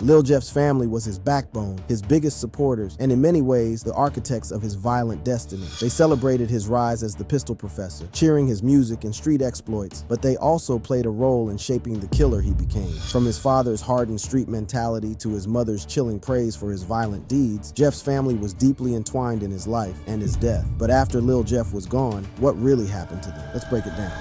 Lil Jeff's family was his backbone, his biggest supporters, and in many ways, the architects of his violent destiny. They celebrated his rise as the Pistol Professor, cheering his music and street exploits, but they also played a role in shaping the killer he became. From his father's hardened street mentality to his mother's chilling praise for his violent deeds, Jeff's family was deeply entwined in his life and his death. But after Lil Jeff was gone, what really happened to them? Let's break it down.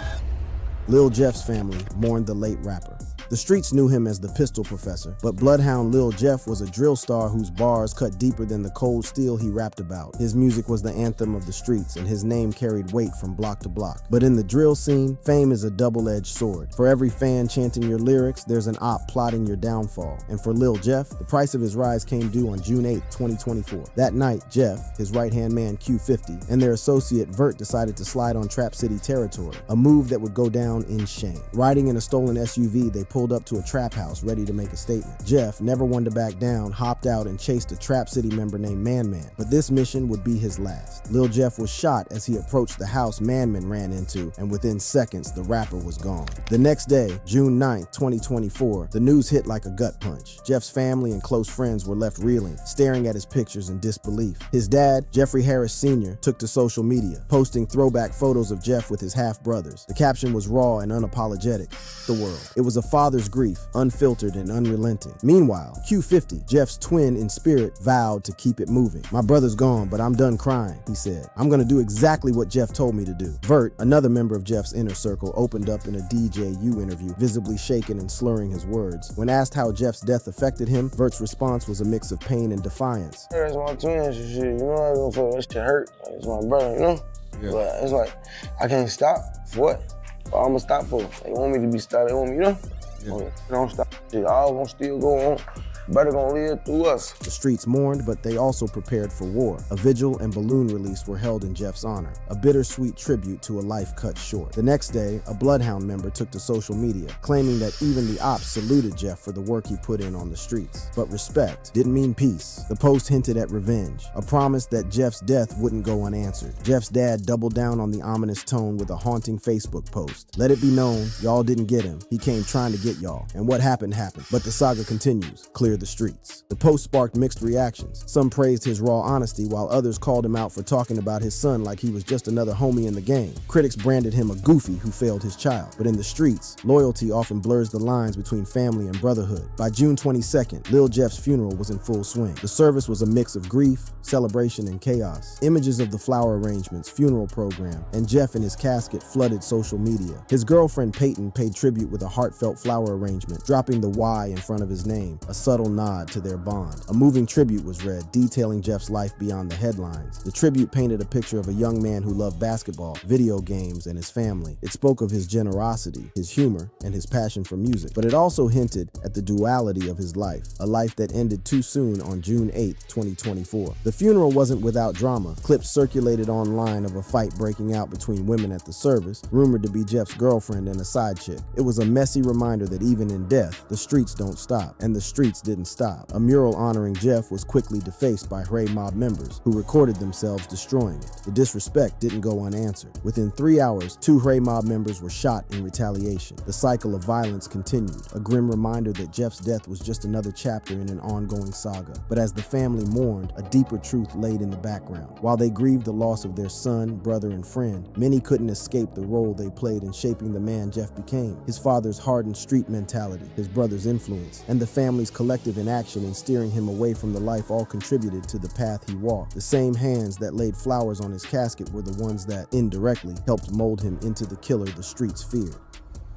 Lil Jeff's family mourned the late rapper. The streets knew him as the Pistol Professor, but Bloodhound Lil Jeff was a drill star whose bars cut deeper than the cold steel he rapped about. His music was the anthem of the streets, and his name carried weight from block to block. But in the drill scene, fame is a double-edged sword. For every fan chanting your lyrics, there's an op plotting your downfall. And for Lil Jeff, the price of his rise came due on June 8, 2024. That night, Jeff, his right-hand man Q50, and their associate Vert decided to slide on Trap City territory, a move that would go down in shame. Riding in a stolen SUV, they pulled up to a trap house ready to make a statement. Jeff, never one to back down, hopped out and chased a Trap City member named Man Man, but this mission would be his last. Lil Jeff was shot as he approached the house Man Man ran into, and within seconds, the rapper was gone. The next day, June 9, 2024, the news hit like a gut punch. Jeff's family and close friends were left reeling, staring at his pictures in disbelief. His dad, Jeffrey Harris Sr., took to social media, posting throwback photos of Jeff with his half-brothers. The caption was raw and unapologetic. The world. It was a father's grief, unfiltered and unrelenting. Meanwhile, Q50, Jeff's twin in spirit, vowed to keep it moving. "My brother's gone, but I'm done crying," he said. "I'm gonna do exactly what Jeff told me to do." Vert, another member of Jeff's inner circle, opened up in a DJU interview, visibly shaken and slurring his words. When asked how Jeff's death affected him, Vert's response was a mix of pain and defiance. That's my twins and shit, you know, I don't feel that shit hurt. Like, it's my brother, you know? Yeah. But it's like, I can't stop. For what? What I'm gonna stop for? They want me to be stopped, they want me, you know? Yeah. Don't stop. Shit, all gonna still go on. Better gonna live through us. The streets mourned, but they also prepared for war. A vigil and balloon release were held in Jeff's honor, a bittersweet tribute to a life cut short. The next day, a Bloodhound member took to social media, claiming that even the ops saluted Jeff for the work he put in on the streets. But respect didn't mean peace. The post hinted at revenge, a promise that Jeff's death wouldn't go unanswered. Jeff's dad doubled down on the ominous tone with a haunting Facebook post. "Let it be known, y'all didn't get him. He came trying to get y'all. And what happened, happened. But the saga continues. Clear the streets." The post sparked mixed reactions. Some praised his raw honesty, while others called him out for talking about his son like he was just another homie in the game. Critics branded him a goofy who failed his child. But in the streets, loyalty often blurs the lines between family and brotherhood. By June 22nd, Lil Jeff's funeral was in full swing. The service was a mix of grief, celebration, and chaos. Images of the flower arrangements, funeral program, and Jeff in his casket flooded social media. His girlfriend Peyton paid tribute with a heartfelt flower arrangement, dropping the Y in front of his name, a subtle nod to their bond. A moving tribute was read, detailing Jeff's life beyond the headlines. The tribute painted a picture of a young man who loved basketball, video games, and his family. It spoke of his generosity, his humor, and his passion for music. But it also hinted at the duality of his life, a life that ended too soon on June 8, 2024. The funeral wasn't without drama. Clips circulated online of a fight breaking out between women at the service, rumored to be Jeff's girlfriend and a side chick. It was a messy reminder that even in death, the streets don't stop, and the streets didn't stop. A mural honoring Jeff was quickly defaced by Hray Mob members, who recorded themselves destroying it. The disrespect didn't go unanswered. Within 3 hours, 2 Hray Mob members were shot in retaliation. The cycle of violence continued, a grim reminder that Jeff's death was just another chapter in an ongoing saga. But as the family mourned, a deeper truth laid in the background. While they grieved the loss of their son, brother, and friend, many couldn't escape the role they played in shaping the man Jeff became. His father's hardened street mentality, his brother's influence, and the family's collective inaction in steering him away from the life all contributed to the path he walked. The same hands that laid flowers on his casket were the ones that, indirectly, helped mold him into the killer the streets feared.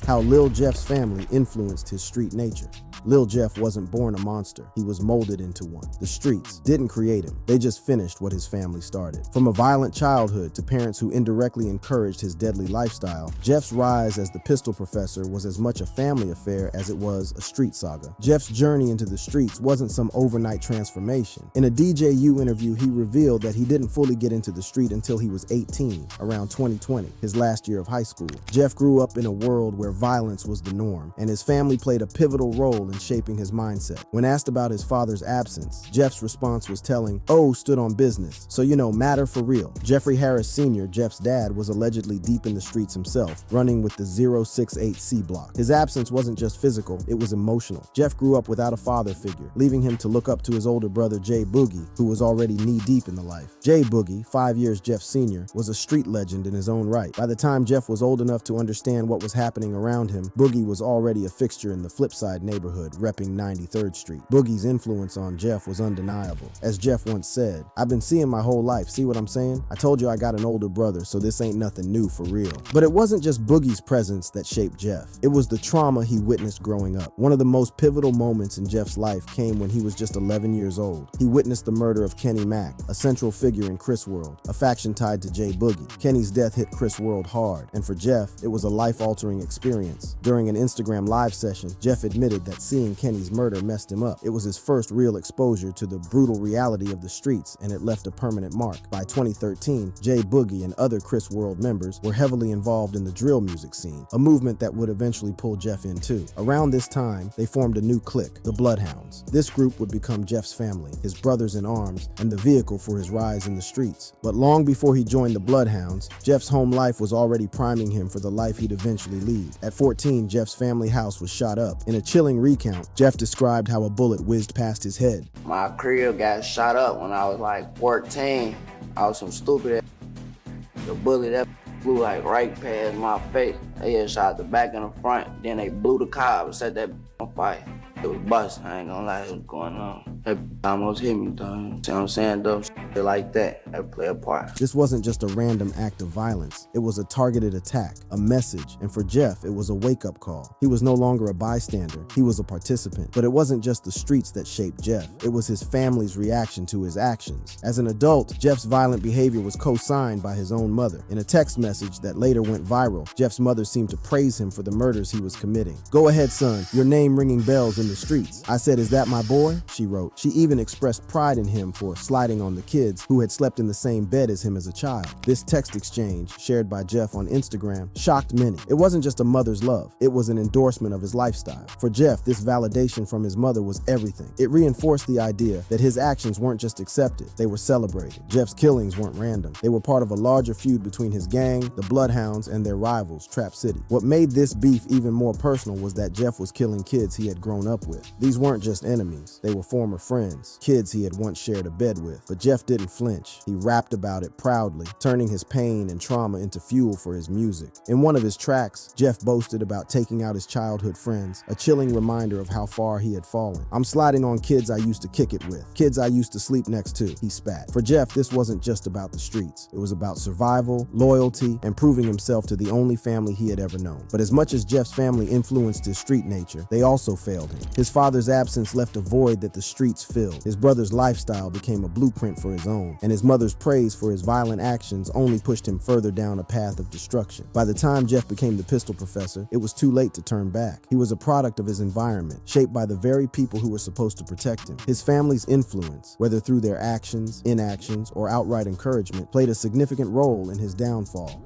How Lil Jeff's family influenced his street nature. Lil Jeff wasn't born a monster, he was molded into one. The streets didn't create him, they just finished what his family started. From a violent childhood to parents who indirectly encouraged his deadly lifestyle, Jeff's rise as the Pistol Professor was as much a family affair as it was a street saga. Jeff's journey into the streets wasn't some overnight transformation. In a DJU interview, he revealed that he didn't fully get into the street until he was 18, around 2020, his last year of high school. Jeff grew up in a world where where violence was the norm, and his family played a pivotal role in shaping his mindset. When asked about his father's absence, Jeff's response was telling, "O stood on business, so matter for real." Jeffrey Harris Sr., Jeff's dad, was allegedly deep in the streets himself, running with the 068C block. His absence wasn't just physical, it was emotional. Jeff grew up without a father figure, leaving him to look up to his older brother Jay Boogie, who was already knee-deep in the life. Jay Boogie, 5 years Jeff's senior, was a street legend in his own right. By the time Jeff was old enough to understand what was happening around him, Boogie was already a fixture in the Flipside neighborhood, repping 93rd Street. Boogie's influence on Jeff was undeniable. As Jeff once said, "I've been seeing my whole life, see what I'm saying? I told you I got an older brother, so this ain't nothing new for real." But it wasn't just Boogie's presence that shaped Jeff. It was the trauma he witnessed growing up. One of the most pivotal moments in Jeff's life came when he was just 11 years old. He witnessed the murder of Kenny Mack, a central figure in Chris World, a faction tied to Jay Boogie. Kenny's death hit Chris World hard, and for Jeff, it was a life-altering experience. During an Instagram live session, Jeff admitted that seeing Kenny's murder messed him up. It was his first real exposure to the brutal reality of the streets, and it left a permanent mark. By 2013, Jay Boogie and other Chris World members were heavily involved in the drill music scene, a movement that would eventually pull Jeff in too. Around this time, they formed a new clique, the Bloodhounds. This group would become Jeff's family, his brothers in arms, and the vehicle for his rise in the streets. But long before he joined the Bloodhounds, Jeff's home life was already priming him for the life he'd eventually lead. At 14, Jeff's family house was shot up. In a chilling recount, Jeff described how a bullet whizzed past his head. My crib got shot up when I was like 14. I was some stupid ass. The bullet that flew like right past my face. They had shot the back and the front. Then they blew the car and set that on fire. It was busting. I ain't gonna lie, it was going on. That almost hit me, though. See what I'm saying, though? Shit like that play a part. This wasn't just a random act of violence. It was a targeted attack, a message, and for Jeff, it was a wake-up call. He was no longer a bystander, he was a participant. But it wasn't just the streets that shaped Jeff. It was his family's reaction to his actions. As an adult, Jeff's violent behavior was co-signed by his own mother. In a text message that later went viral, Jeff's mother seemed to praise him for the murders he was committing. "Go ahead, son, your name ringing bells in the streets." I said, "Is that my boy?" she wrote. She even expressed pride in him for sliding on the kids who had slept in the same bed as him as a child. This text exchange, shared by Jeff on Instagram, shocked many. It wasn't just a mother's love, it was an endorsement of his lifestyle. For Jeff, this validation from his mother was everything. It reinforced the idea that his actions weren't just accepted, they were celebrated. Jeff's killings weren't random. They were part of a larger feud between his gang, the Bloodhounds, and their rivals, Trap City. What made this beef even more personal was that Jeff was killing kids he had grown up with. These weren't just enemies, they were former friends, kids he had once shared a bed with. But Jeff didn't flinch. He rapped about it proudly, turning his pain and trauma into fuel for his music. In one of his tracks, Jeff boasted about taking out his childhood friends, a chilling reminder of how far he had fallen. "I'm sliding on kids I used to kick it with, kids I used to sleep next to," he spat. For Jeff, this wasn't just about the streets. It was about survival, loyalty, and proving himself to the only family he had ever known. But as much as Jeff's family influenced his street nature, they also failed him. His father's absence left a void that the streets filled. His brother's lifestyle became a blueprint for his own, and his mother's praise for his violent actions only pushed him further down a path of destruction. By the time Jeff became the pistol professor, it was too late to turn back. He was a product of his environment, shaped by the very people who were supposed to protect him. His family's influence, whether through their actions, inactions, or outright encouragement, played a significant role in his downfall.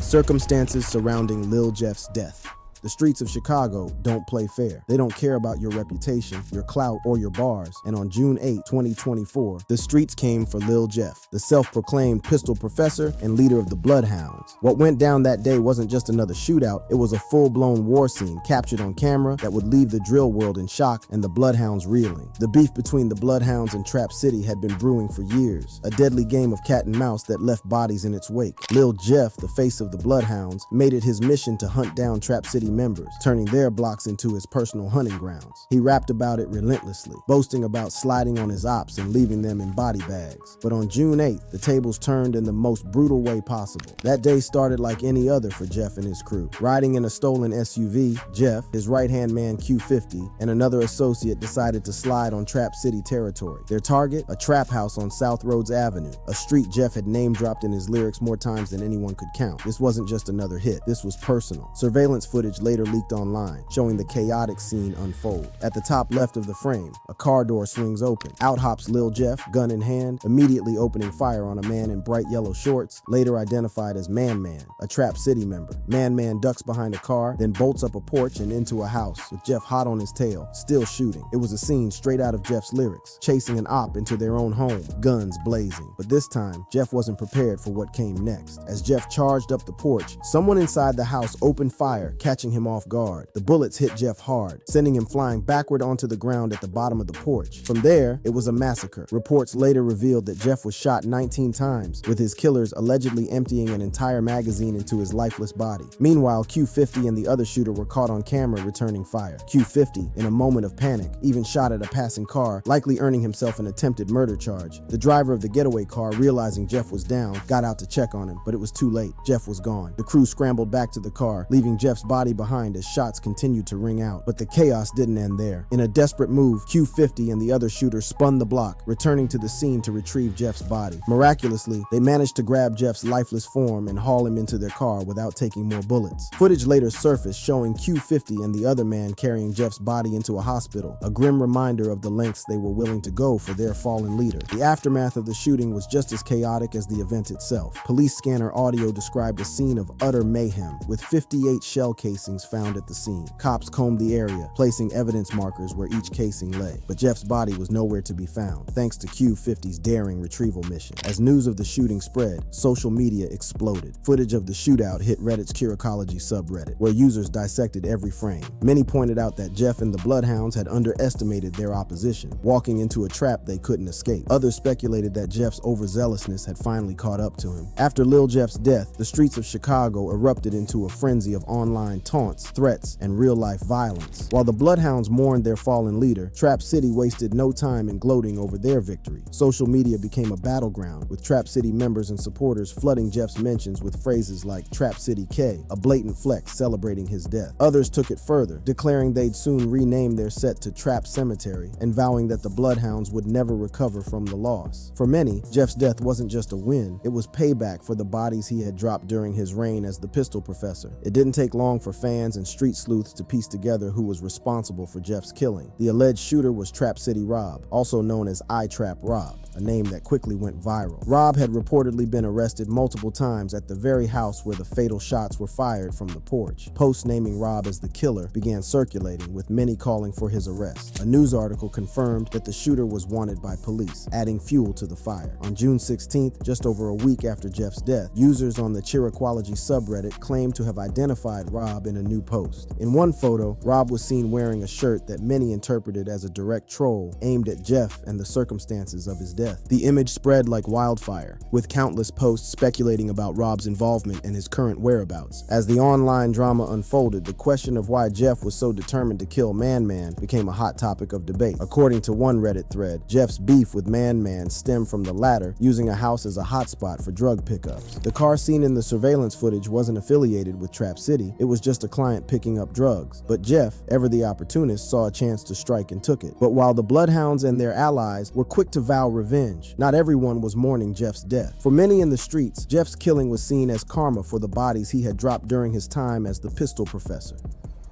Circumstances surrounding Lil Jeff's death. The streets of Chicago don't play fair. They don't care about your reputation, your clout, or your bars. And on June 8, 2024, the streets came for Lil Jeff, the self-proclaimed pistol professor and leader of the Bloodhounds. What went down that day wasn't just another shootout, it was a full-blown war scene captured on camera that would leave the drill world in shock and the Bloodhounds reeling. The beef between the Bloodhounds and Trap City had been brewing for years, a deadly game of cat and mouse that left bodies in its wake. Lil Jeff, the face of the Bloodhounds, made it his mission to hunt down Trap City members, turning their blocks into his personal hunting grounds. He rapped about it relentlessly, boasting about sliding on his ops and leaving them in body bags. But on June 8th, the tables turned in the most brutal way possible. That day started like any other for Jeff and his crew. Riding in a stolen SUV, Jeff, his right-hand man Q50, and another associate decided to slide on Trap City territory. Their target? A trap house on South Rhodes Avenue, a street Jeff had name-dropped in his lyrics more times than anyone could count. This wasn't just another hit. This was personal. Surveillance footage later leaked online, showing the chaotic scene unfold. At the top left of the frame, a car door swings open. Out hops Lil Jeff, gun in hand, immediately opening fire on a man in bright yellow shorts, later identified as Man Man, a Trap City member. Man Man ducks behind a car, then bolts up a porch and into a house, with Jeff hot on his tail, still shooting. It was a scene straight out of Jeff's lyrics, chasing an op into their own home, guns blazing. But this time, Jeff wasn't prepared for what came next. As Jeff charged up the porch, someone inside the house opened fire, catching him off guard. The bullets hit Jeff hard, sending him flying backward onto the ground at the bottom of the porch. From there, it was a massacre. Reports later revealed that Jeff was shot 19 times, with his killers allegedly emptying an entire magazine into his lifeless body. Meanwhile, Q50 and the other shooter were caught on camera returning fire. Q50, in a moment of panic, even shot at a passing car, likely earning himself an attempted murder charge. The driver of the getaway car, realizing Jeff was down, got out to check on him, but it was too late. Jeff was gone. The crew scrambled back to the car, leaving Jeff's body behind as shots continued to ring out. But the chaos didn't end there. In a desperate move, Q50 and the other shooter spun the block, returning to the scene to retrieve Jeff's body. Miraculously, they managed to grab Jeff's lifeless form and haul him into their car without taking more bullets. Footage later surfaced showing Q50 and the other man carrying Jeff's body into a hospital, a grim reminder of the lengths they were willing to go for their fallen leader. The aftermath of the shooting was just as chaotic as the event itself. Police scanner audio described a scene of utter mayhem, with 58 shell casings found at the scene. Cops combed the area, placing evidence markers where each casing lay. But Jeff's body was nowhere to be found, thanks to Q50's daring retrieval mission. As news of the shooting spread, social media exploded. Footage of the shootout hit Reddit's Curicology subreddit, where users dissected every frame. Many pointed out that Jeff and the Bloodhounds had underestimated their opposition, walking into a trap they couldn't escape. Others speculated that Jeff's overzealousness had finally caught up to him. After Lil Jeff's death, the streets of Chicago erupted into a frenzy of online taunts, threats, and real-life violence. While the Bloodhounds mourned their fallen leader, Trap City wasted no time in gloating over their victory. Social media became a battleground, with Trap City members and supporters flooding Jeff's mentions with phrases like Trap City K, a blatant flex celebrating his death. Others took it further, declaring they'd soon rename their set to Trap Cemetery and vowing that the Bloodhounds would never recover from the loss. For many, Jeff's death wasn't just a win, it was payback for the bodies he had dropped during his reign as the Pistol Professor. It didn't take long for fans and street sleuths to piece together who was responsible for Jeff's killing. The alleged shooter was Trap City Rob, also known as I-Trap Rob, a name that quickly went viral. Rob had reportedly been arrested multiple times at the very house where the fatal shots were fired from the porch. Posts naming Rob as the killer began circulating, with many calling for his arrest. A news article confirmed that the shooter was wanted by police, adding fuel to the fire. On June 16th, just over a week after Jeff's death, users on the Chiricology subreddit claimed to have identified Rob in a new post. In one photo, Rob was seen wearing a shirt that many interpreted as a direct troll aimed at Jeff and the circumstances of his death. The image spread like wildfire, with countless posts speculating about Rob's involvement and his current whereabouts. As the online drama unfolded, the question of why Jeff was so determined to kill Man Man became a hot topic of debate. According to one Reddit thread, Jeff's beef with Man Man stemmed from the latter using a house as a hotspot for drug pickups. The car seen in the surveillance footage wasn't affiliated with Trap City, it was just a client picking up drugs. But Jeff, ever the opportunist, saw a chance to strike and took it. But while the Bloodhounds and their allies were quick to vow revenge, not everyone was mourning Jeff's death. For many in the streets, Jeff's killing was seen as karma for the bodies he had dropped during his time as the Pistol Professor.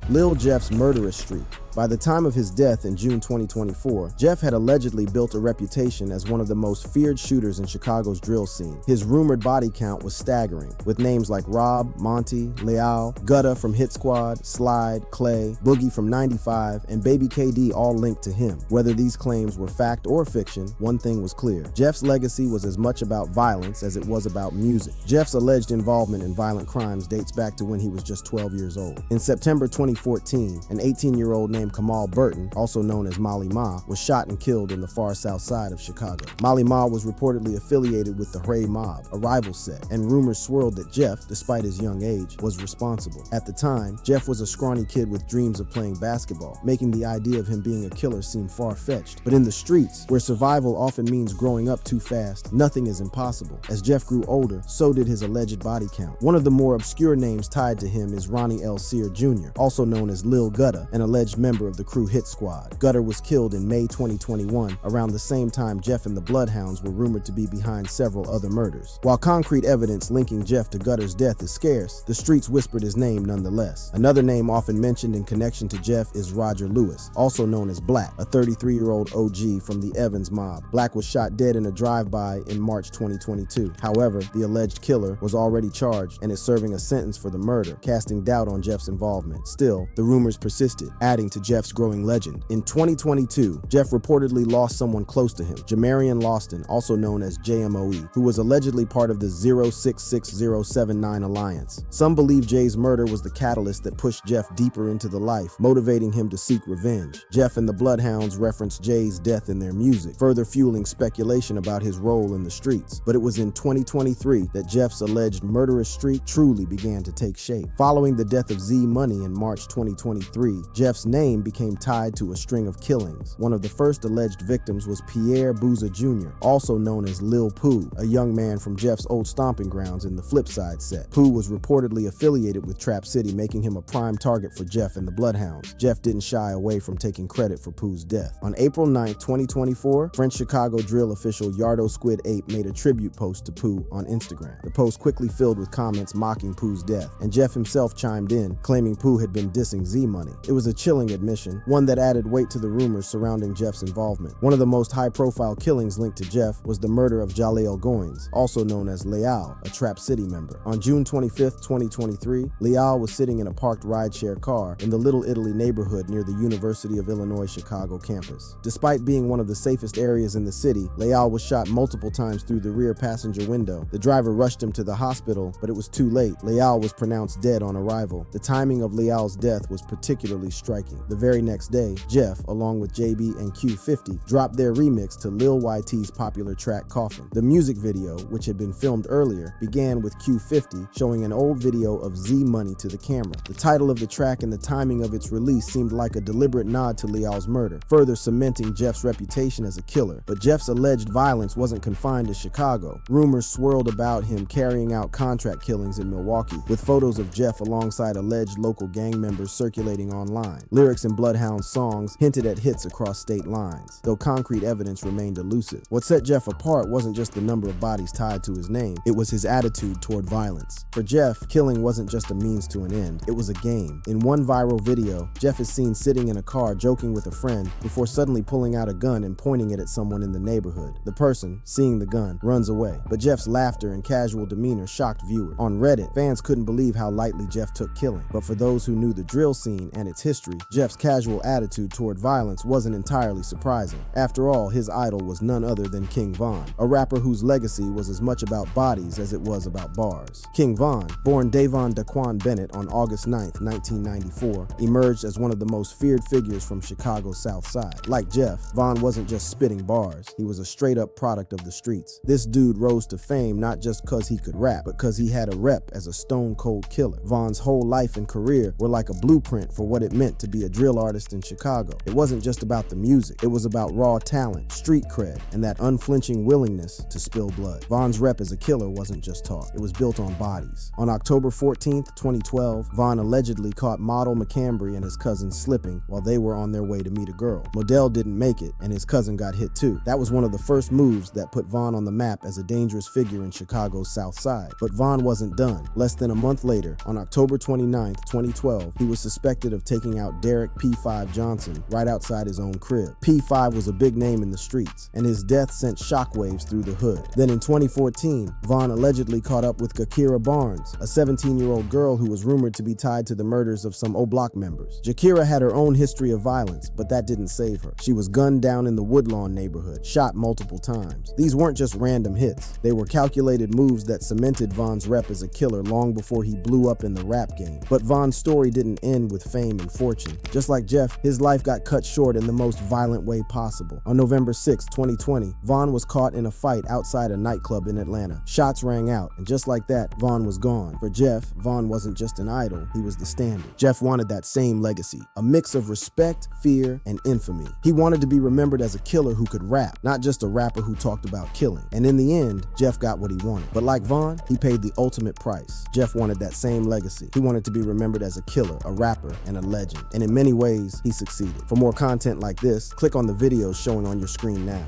Lil Jeff's murderous streak. By the time of his death in June 2024, Jeff had allegedly built a reputation as one of the most feared shooters in Chicago's drill scene. His rumored body count was staggering, with names like Rob, Monty, Leal, Gutta from Hit Squad, Slide, Clay, Boogie from 95, and Baby KD all linked to him. Whether these claims were fact or fiction, one thing was clear. Jeff's legacy was as much about violence as it was about music. Jeff's alleged involvement in violent crimes dates back to when he was just 12 years old. In September 2014, an 18-year-old named Kamal Burton, also known as Molly Ma, was shot and killed in the far south side of Chicago. Molly Ma was reportedly affiliated with the Hray Mob, a rival set, and rumors swirled that Jeff, despite his young age, was responsible. At the time, Jeff was a scrawny kid with dreams of playing basketball, making the idea of him being a killer seem far-fetched. But in the streets, where survival often means growing up too fast, nothing is impossible. As Jeff grew older, so did his alleged body count. One of the more obscure names tied to him is Ronnie L. Sear Jr., also known as Lil Gutta, an alleged member member of the Crew Hit Squad. Gutter was killed in May 2021, around the same time Jeff and the Bloodhounds were rumored to be behind several other murders. While concrete evidence linking Jeff to Gutter's death is scarce, the streets whispered his name nonetheless. Another name often mentioned in connection to Jeff is Roger Lewis, also known as Black, a 33-year-old OG from the Evans mob. Black was shot dead in a drive-by in March 2022. However, the alleged killer was already charged and is serving a sentence for the murder, casting doubt on Jeff's involvement. Still, the rumors persisted, adding to Jeff's growing legend. In 2022, Jeff reportedly lost someone close to him, Jamarian Lawston, also known as JMOE, who was allegedly part of the 066079 Alliance. Some believe Jay's murder was the catalyst that pushed Jeff deeper into the life, motivating him to seek revenge. Jeff and the Bloodhounds referenced Jay's death in their music, further fueling speculation about his role in the streets. But it was in 2023 that Jeff's alleged murderous streak truly began to take shape. Following the death of Z Money in March 2023, Jeff's name became tied to a string of killings. One of the first alleged victims was Pierre Booza Jr., also known as Lil Pooh, a young man from Jeff's old stomping grounds in the Flipside set. Pooh was reportedly affiliated with Trap City, making him a prime target for Jeff and the Bloodhounds. Jeff didn't shy away from taking credit for Pooh's death. On April 9, 2024, French Chicago drill official Yardo Squid Ape made a tribute post to Pooh on Instagram. The post quickly filled with comments mocking Pooh's death, and Jeff himself chimed in, claiming Pooh had been dissing Z Money. It was a chilling admission, one that added weight to the rumors surrounding Jeff's involvement. One of the most high-profile killings linked to Jeff was the murder of Jaleel Goins, also known as Leal, a Trap City member. On June 25, 2023, Leal was sitting in a parked rideshare car in the Little Italy neighborhood near the University of Illinois Chicago campus. Despite being one of the safest areas in the city, Leal was shot multiple times through the rear passenger window. The driver rushed him to the hospital, but it was too late. Leal was pronounced dead on arrival. The timing of Leal's death was particularly striking. The very next day, Jeff, along with JB and Q50, dropped their remix to Lil YT's popular track Coffin. The music video, which had been filmed earlier, began with Q50 showing an old video of Z Money to the camera. The title of the track and the timing of its release seemed like a deliberate nod to Leal's murder, further cementing Jeff's reputation as a killer. But Jeff's alleged violence wasn't confined to Chicago. Rumors swirled about him carrying out contract killings in Milwaukee, with photos of Jeff alongside alleged local gang members circulating online. Lyrics in Bloodhound songs hinted at hits across state lines, though concrete evidence remained elusive. What set Jeff apart wasn't just the number of bodies tied to his name, it was his attitude toward violence. For Jeff, killing wasn't just a means to an end, it was a game. In one viral video, Jeff is seen sitting in a car joking with a friend before suddenly pulling out a gun and pointing it at someone in the neighborhood. The person, seeing the gun, runs away, but Jeff's laughter and casual demeanor shocked viewers. On Reddit, fans couldn't believe how lightly Jeff took killing, but for those who knew the drill scene and its history, Jeff's casual attitude toward violence wasn't entirely surprising. After all, his idol was none other than King Von, a rapper whose legacy was as much about bodies as it was about bars. King Von, born Davon Daquan Bennett on August 9, 1994, emerged as one of the most feared figures from Chicago's South Side. Like Jeff, Von wasn't just spitting bars, he was a straight-up product of the streets. This dude rose to fame not just cause he could rap, but cause he had a rep as a stone-cold killer. Von's whole life and career were like a blueprint for what it meant to be a drill artist in Chicago. It wasn't just about the music, it was about raw talent, street cred, and that unflinching willingness to spill blood. Von's rep as a killer wasn't just talk, it was built on bodies. On October 14, 2012, Von allegedly caught Model McCambry and his cousin slipping while they were on their way to meet a girl. Modell didn't make it, and his cousin got hit too. That was one of the first moves that put Von on the map as a dangerous figure in Chicago's South Side. But Von wasn't done. Less than a month later, on October 29, 2012, he was suspected of taking out Derek P5 Johnson right outside his own crib. P5 was a big name in the streets, and his death sent shockwaves through the hood. Then in 2014, Von allegedly caught up with Jakira Barnes, a 17-year-old girl who was rumored to be tied to the murders of some O-Block members. Jakira had her own history of violence, but that didn't save her. She was gunned down in the Woodlawn neighborhood, shot multiple times. These weren't just random hits. They were calculated moves that cemented Von's rep as a killer long before he blew up in the rap game. But Von's story didn't end with fame and fortune. Just like Jeff, his life got cut short in the most violent way possible. On November 6, 2020, Von was caught in a fight outside a nightclub in Atlanta. Shots rang out, and just like that, Von was gone. For Jeff, Von wasn't just an idol, he was the standard. Jeff wanted that same legacy, a mix of respect, fear, and infamy. He wanted to be remembered as a killer who could rap, not just a rapper who talked about killing. And in the end, Jeff got what he wanted. But like Von, he paid the ultimate price. Jeff wanted that same legacy. He wanted to be remembered as a killer, a rapper, and a legend. And in many many ways, he succeeded. For more content like this, click on the videos showing on your screen now.